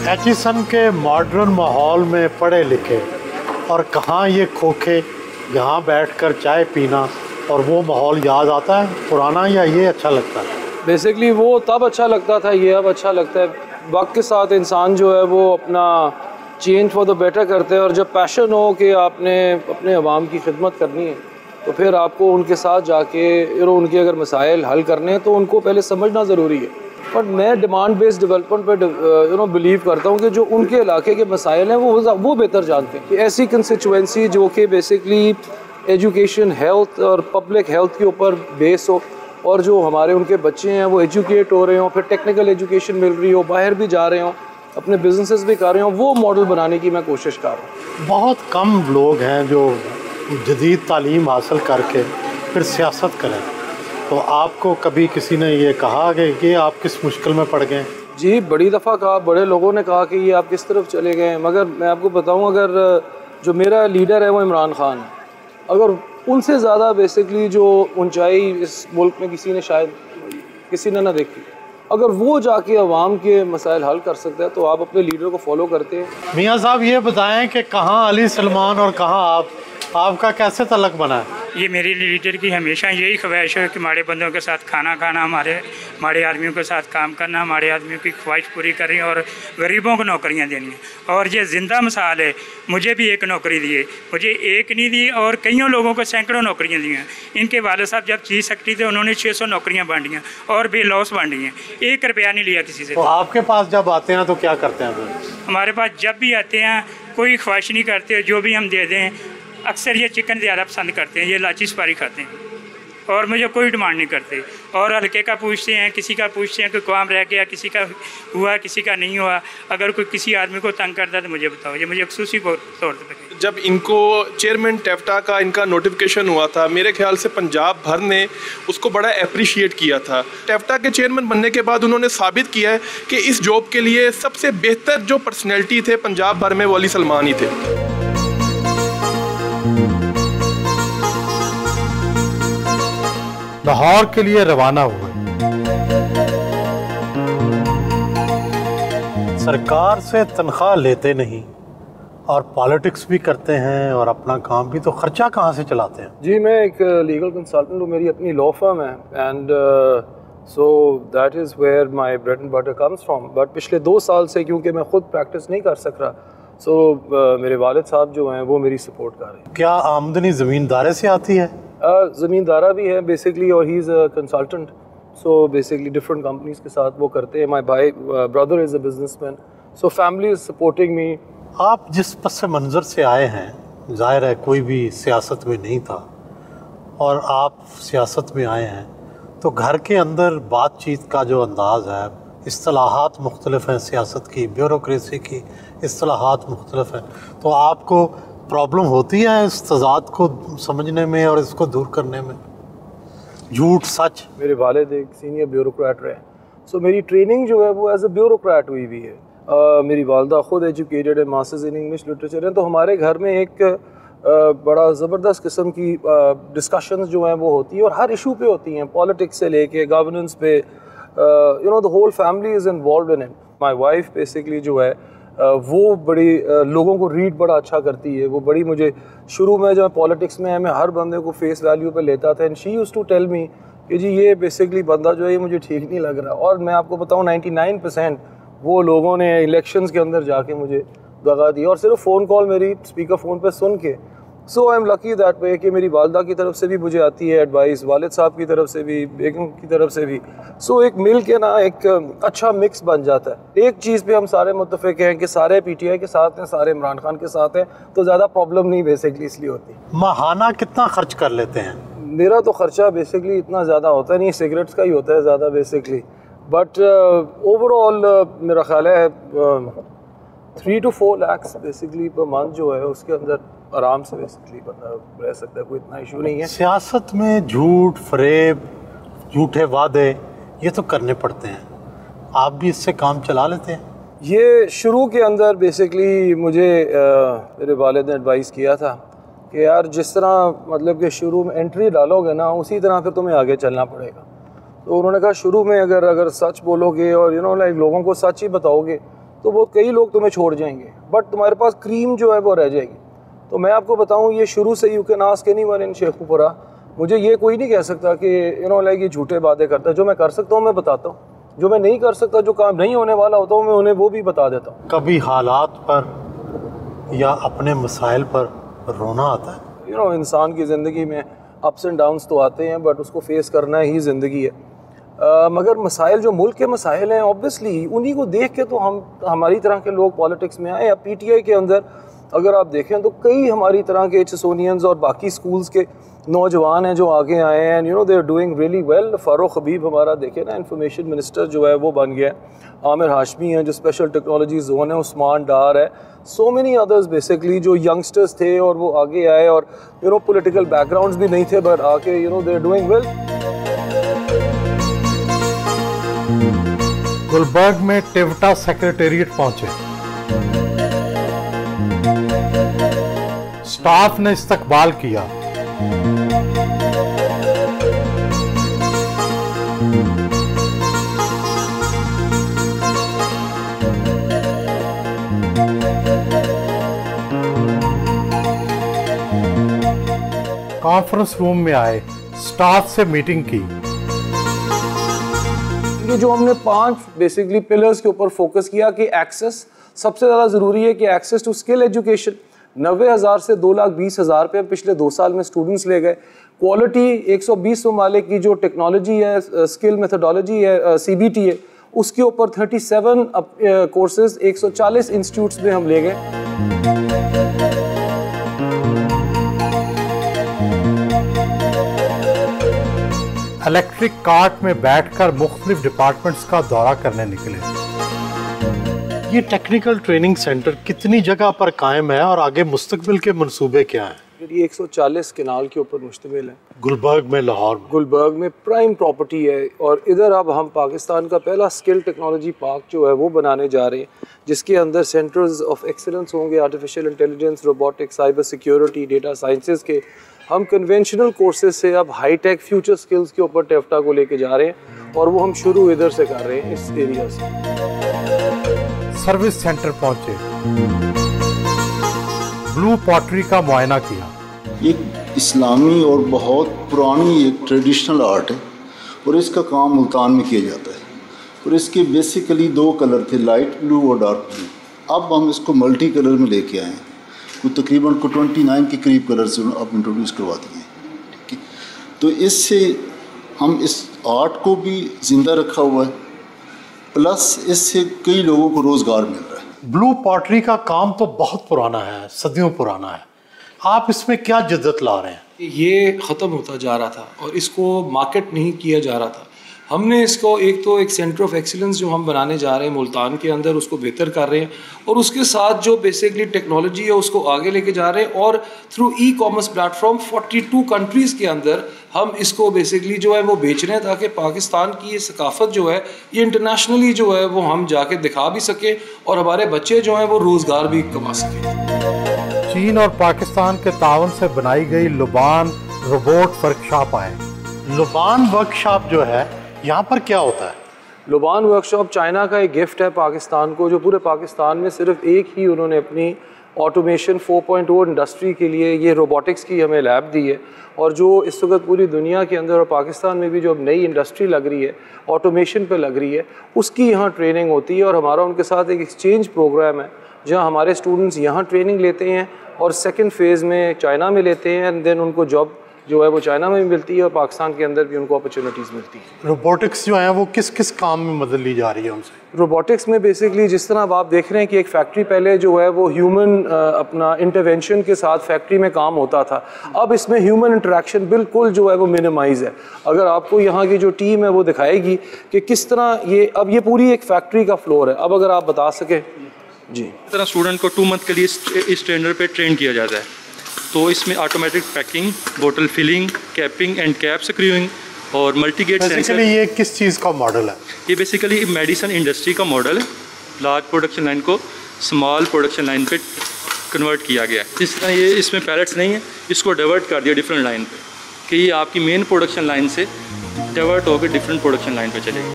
Aitchison के modern माहौल में पढ़े लिखे और कहाँ ये खोखे यहाँ बैठकर चाय पीना और वो माहौल याद आता है पुराना, या ये अच्छा लगता है? बेसिकली वो तब अच्छा लगता था, ये अब अच्छा लगता है। वक्त के साथ इंसान जो है वो अपना चेंज फॉर द बेटर करते हैं, और जब पैशन हो कि आपने अपने अवाम की खिदमत करनी है तो फिर आपको उनके साथ जाके उनके अगर मसाइल हल करने हैं तो उनको पहले समझना ज़रूरी है। बट मैं डिमांड बेस्ड डेवलपमेंट पे बिलीव करता हूँ कि जो उनके इलाके के मसाइल हैं वो बेहतर जानते हैं कि ऐसी कंस्टिट्यूएंसी जो कि बेसिकली एजुकेशन, हेल्थ और पब्लिक हेल्थ के ऊपर बेस हो, और जो हमारे उनके बच्चे हैं वो एजुकेट हो रहे हों, फिर टेक्निकल एजुकेशन मिल रही हो, बाहर भी जा रहे हों, अपने बिजनेसेस भी कर रहे हों, वो मॉडल बनाने की मैं कोशिश कर रहा हूँ। बहुत कम लोग हैं जो जदीद तालीम हासिल करके फिर सियासत करें, तो आपको कभी किसी ने ये कहा कि आप किस मुश्किल में पड़ गए? जी, बड़ी दफ़ा कहा, बड़े लोगों ने कहा कि ये आप किस तरफ चले गए, मगर मैं आपको बताऊँ, अगर जो मेरा लीडर है वो इमरान खान है, अगर उनसे ज़्यादा बेसिकली जो ऊंचाई इस मुल्क में किसी ने ना देखी, अगर वो जाके अवाम के मसाइल हल कर सकता है तो आप अपने लीडर को फॉलो करते हैं। मियाँ साहब ये बताएं कि कहाँ अली सलमान और कहाँ आपका कैसे तल्लुक़ बना है? ये मेरी लीडर की हमेशा यही ख्वाहिश है कि माड़े बंदों के साथ खाना खाना, हमारे माड़े आदमियों के साथ काम करना, हमारे आदमियों की ख्वाहिश पूरी करनी और गरीबों को नौकरियां देनी है। और ये ज़िंदा मिसाल है, मुझे भी एक नौकरी दी है, मुझे एक नहीं दी और कईयों लोगों को सैकड़ों नौकरियां दी हैं। इनके वाले साहब जब चीफ सेक्रेटरी थे उन्होंने 600 नौकरियाँ बांटी हैं और बेलॉस बांटी हैं, 1 रुपया नहीं लिया किसी से। तो आपके पास जब आते हैं तो क्या करते हैं? हमारे पास जब भी आते हैं कोई ख्वाहिश नहीं करते, जो भी हम दे दें। अक्सर ये चिकन ज़्यादा पसंद करते हैं, ये लाची सुपारी खाते हैं और मुझे कोई डिमांड नहीं करते। और हल्के का पूछते हैं, किसी का पूछते हैं कि काम रह गया, किसी का हुआ, किसी का नहीं हुआ। अगर कोई किसी आदमी को तंग करता है तो मुझे बताओ, ये मुझे खुसूसी तौर पर। जब इनको चेयरमैन टेफ्टा का इनका नोटिफिकेशन हुआ था, मेरे ख्याल से पंजाब भर ने उसको बड़ा अप्रिशिएट किया था। टेफ्टा के चेयरमैन बनने के बाद उन्होंने साबित किया है कि इस जॉब के लिए सबसे बेहतर जो पर्सनैलिटी थे पंजाब भर में वो अली सलमान ही थे। लाहौर के लिए रवाना हुए। सरकार से तनख्वाह लेते नहीं और पॉलिटिक्स भी करते हैं और अपना काम भी, तो खर्चा कहाँ से चलाते हैं? जी, मैं एक लीगल कंसल्टेंट हूँ, मेरी अपनी लॉ फर्म है, and so that is where my bread and butter comes from. But पिछले 2 साल से क्योंकि मैं खुद प्रैक्टिस नहीं कर सक रहा, सो मेरे वालिद साहब जो हैं वो मेरी सपोर्ट कर रहे हैं। क्या आमदनी ज़मींदारे से आती है? ज़मींदारा भी है बेसिकली, और he is a consultant, so basically different companies के साथ वो करते हैं। माई भाई brother is a businessman, so family is supporting me. आप जिस पस मंज़र से आए हैं, ज़ाहिर है कोई भी सियासत में नहीं था और आप सियासत में आए हैं, तो घर के अंदर बातचीत का जो अंदाज़ है, इस्तिलाहात मुख्तलिफ हैं, सियासत की, ब्यूरोक्रेसी की इस्तिलाहात मुख्तलिफ हैं, तो आपको प्रॉब्लम होती है इस तज़ाद को समझने में और इसको दूर करने में? झूठ सच? मेरे वालिद एक सीनियर ब्यूरोक्रेट रहे, सो मेरी ट्रेनिंग जो है वो एज ए ब्यूरोक्रेट हुई हुई है। मेरी वालदा ख़ुद एजुकेटेड है, मास्टर्स इन इंग्लिश लिटरेचर है, तो हमारे घर में एक बड़ा ज़बरदस्त किस्म की डिस्कशंस जो हैं वो होती हैं और हर इशू पे होती हैं, पॉलिटिक्स से लेके गवर्नेंस पे, the whole family is involve in it. My wife basically जो है वो बड़ी लोगों को रीड बड़ा अच्छा करती है। वो बड़ी, मुझे शुरू में जब पॉलिटिक्स में है मैं हर बंदे को फेस वैल्यू पे लेता था, and she used to tell me कि जी ये बेसिकली बंदा जो है ये मुझे ठीक नहीं लग रहा। और मैं आपको बताऊँ 99% वो लोगों ने इलेक्शंस के अंदर जाके मुझे दगा दी, और सिर्फ फ़ोन कॉल मेरी स्पीकर फ़ोन पे सुन के। So I am lucky that way कि मेरी वालदा की तरफ से भी मुझे आती है एडवाइस, वालिद साहब की तरफ से भी, बेगम की तरफ से भी। सो एक मिल के ना एक अच्छा मिक्स बन जाता है। एक चीज़ पे हम सारे मुत्तफ़िक़ हैं कि सारे PTI के साथ हैं, सारे इमरान खान के साथ हैं, तो ज़्यादा प्रॉब्लम नहीं बेसिकली इसलिए होती। माहाना कितना खर्च कर लेते हैं? मेरा तो ख़र्चा बेसिकली इतना ज़्यादा होता नहीं, सिगरेट्स का ही होता है ज़्यादा बेसिकली, बट ओवरऑल मेरा ख्याल है 3 to 4 lakh basically per month जो है उसके अंदर आराम से बेसिकली बंदा रह सकता है, कोई इतना इशू नहीं है। सियासत में झूठ, फरेब, झूठे वादे ये तो करने पड़ते हैं, आप भी इससे काम चला लेते हैं? ये शुरू के अंदर बेसिकली मुझे मेरे वालिद ने एडवाइस किया था कि यार जिस तरह मतलब कि शुरू में एंट्री डालोगे ना उसी तरह फिर तुम्हें आगे चलना पड़ेगा। तो उन्होंने कहा शुरू में अगर सच बोलोगे और लाइक लोगों को सच ही बताओगे तो वो कई लोग तुम्हें छोड़ जाएंगे, बट तुम्हारे पास क्रीम जो है वो रह जाएगी। तो मैं आपको बताऊं, ये शुरू से you can ask anyone in Sheikhupura, मुझे ये कोई नहीं कह सकता कि लाइक ये झूठे बातें करता है। जो मैं कर सकता हूँ मैं बताता हूँ, जो मैं नहीं कर सकता, जो काम नहीं होने वाला होता हूँ, मैं उन्हें वो भी बता देता हूँ। कभी हालात पर या अपने मसाइल पर रोना आता है? इंसान की ज़िंदगी में अप्स एंड डाउन्स तो आते हैं, बट उसको फेस करना ही ज़िंदगी है। मगर मसाइल जो मुल्क के मसाइल हैं, ऑब्वियसली उन्हीं को देख के तो हमारी तरह के लोग पॉलिटिक्स में आए। या PTI के अंदर अगर आप देखें तो कई हमारी तरह के HSonians और बाकी स्कूल्स के नौजवान हैं जो आगे आए हैं, and they are doing really well. Farooq Habib हमारा देखें ना, इंफॉर्मेशन मिनिस्टर जो है वो बन गया है। आमिर हाशमी हैं जो स्पेशल टेक्नोलॉजी जोन है, उस्मान डार है, सो मेनी अदर्स बेसिकली जो यंगस्टर्स थे और वो आगे आए, और पॉलिटिकल बैकग्राउंड्स भी नहीं थे, बट आके they are doing well. Gulberg में टिवटा सेक्रेटेरिएट पहुंचे, स्टाफ ने इस्तकबाल किया। कॉन्फ्रेंस रूम में आए, स्टाफ से मीटिंग की। ये जो हमने 5 बेसिकली पिलर्स के ऊपर फोकस किया कि एक्सेस सबसे ज़्यादा ज़रूरी है, कि एक्सेस टू स्किल एजुकेशन 90,000 से 2,20,000 पे पिछले 2 साल में स्टूडेंट्स ले गए। क्वालिटी 120 ममालिक की जो टेक्नोलॉजी है, स्किल मेथोडोलॉजी है, CBT है, उसके ऊपर 37 कोर्सेज 140 इंस्टीट्यूट्स में हम ले गए। इलेक्ट्रिक कार्ट में बैठकर मुख्तलिफ डिपार्टमेंट्स का दौरा करने निकले। ये टेक्निकल ट्रेनिंग सेंटर कितनी जगह पर कायम है और आगे मुस्तकबिल के मंसूबे क्या हैं? ये 140 केनाल के ऊपर मुश्तमिल है। गुलबर्ग में, लाहौर में। गुलबर्ग में प्राइम प्रॉपर्टी है, और इधर अब हम पाकिस्तान का पहला स्किल टेक्नोलॉजी पार्क जो है वो बनाने जा रहे हैं, जिसके अंदर सेंटर्स ऑफ एक्सीलेंस होंगे, artificial intelligence, robotics, cyber security, data sciences के। हम कन्वेंशनल कोर्सेज से अब हाई टेक फ्यूचर स्किल्स के ऊपर टेफ्टा को लेके जा रहे हैं, और वो हम शुरू इधर से कर रहे हैं, इस एरिया से। सर्विस सेंटर पहुंचे, ब्लू पॉटरी का मुआयना किया। एक इस्लामी और बहुत पुरानी एक ट्रेडिशनल आर्ट है, और इसका काम मुल्तान में किया जाता है, और इसके बेसिकली 2 कलर थे, लाइट ब्लू और डार्क ब्लू। अब हम इसको मल्टी कलर में लेके आए हैं, तकरीबन 29 के करीब कलर से अब इंट्रोड्यूस करवा दिए हैं। ठीक है, तो इससे हम इस आर्ट को भी ज़िंदा रखा हुआ है, प्लस इससे कई लोगों को रोज़गार मिल रहा है। ब्लू पॉटरी का काम तो बहुत पुराना है, सदियों पुराना है। आप इसमें क्या जद्दत ला रहे हैं? ये ख़त्म होता जा रहा था और इसको मार्केट नहीं किया जा रहा था। हमने इसको एक सेंटर ऑफ एक्सीलेंस जो हम बनाने जा रहे हैं मुल्तान के अंदर, उसको बेहतर कर रहे हैं, और उसके साथ जो बेसिकली टेक्नोलॉजी है उसको आगे लेके जा रहे हैं, और थ्रू ई-कॉमर्स प्लेटफॉर्म 42 कंट्रीज़ के अंदर हम इसको बेसिकली जो है वो बेच रहे हैं, ताकि पाकिस्तान की ये सकाफ़त जो है ये इंटरनेशनली जो है वो हम जाके दिखा भी सकें, और हमारे बच्चे जो हैं वो रोज़गार भी कमा सकें। चीन और पाकिस्तान के तावन से बनाई गई लुबान रोबोट वर्कशॉप आए। लुबान वर्कशॉप जो है, यहाँ पर क्या होता है? लुबान वर्कशॉप चाइना का एक गिफ्ट है पाकिस्तान को, जो पूरे पाकिस्तान में सिर्फ एक ही उन्होंने अपनी ऑटोमेशन 4.0 इंडस्ट्री के लिए ये रोबोटिक्स की हमें लैब दी है, और जो इस वक्त पूरी दुनिया के अंदर और पाकिस्तान में भी जो अब नई इंडस्ट्री लग रही है, ऑटोमेशन पे लग रही है, उसकी यहाँ ट्रेनिंग होती है। और हमारा उनके साथ एक एक्सचेंज प्रोग्राम है, जहाँ हमारे स्टूडेंट्स यहाँ ट्रेनिंग लेते हैं और सेकेंड फेज़ में चाइना में लेते हैं, एंड देन उनको जॉब जो है वो चाइना में भी मिलती है और पाकिस्तान के अंदर भी उनको अपॉर्चुनिटीज़ मिलती है। रोबोटिक्स जो है वो किस किस काम में मदद ली जा रही है उनसे? रोबोटिक्स में बेसिकली जिस तरह अब आप देख रहे हैं कि एक फैक्ट्री पहले जो है वो ह्यूमन अपना इंटरवेंशन के साथ फैक्ट्री में काम होता था, अब इसमें ह्यूमन इंटरेक्शन बिल्कुल जो है वो मिनिमाइज़ है। अगर आपको यहाँ की जो टीम है वो दिखाएगी कि किस तरह ये पूरी एक फैक्ट्री का फ्लोर है। अब अगर आप बता सकें जी। इस तरह स्टूडेंट को 2 मंथ के लिए इस ट्रेनर पे ट्रेन किया जाता है, तो इसमें ऑटोमेटिक पैकिंग, बोतल filling, capping and cap screwing और मल्टीगेट सेंसर। ये किस चीज़ का मॉडल है? ये बेसिकली मेडिसिन इंडस्ट्री का मॉडल है। लार्ज प्रोडक्शन लाइन को स्मॉल प्रोडक्शन लाइन पे कन्वर्ट किया गया है। इस तरह ये इसमें पैलेट्स नहीं है, इसको डाइवर्ट कर दिया डिफरेंट लाइन पे, कि ये आपकी मेन प्रोडक्शन लाइन से डाइवर्ट होकर डिफरेंट प्रोडक्शन लाइन पे चलेगी।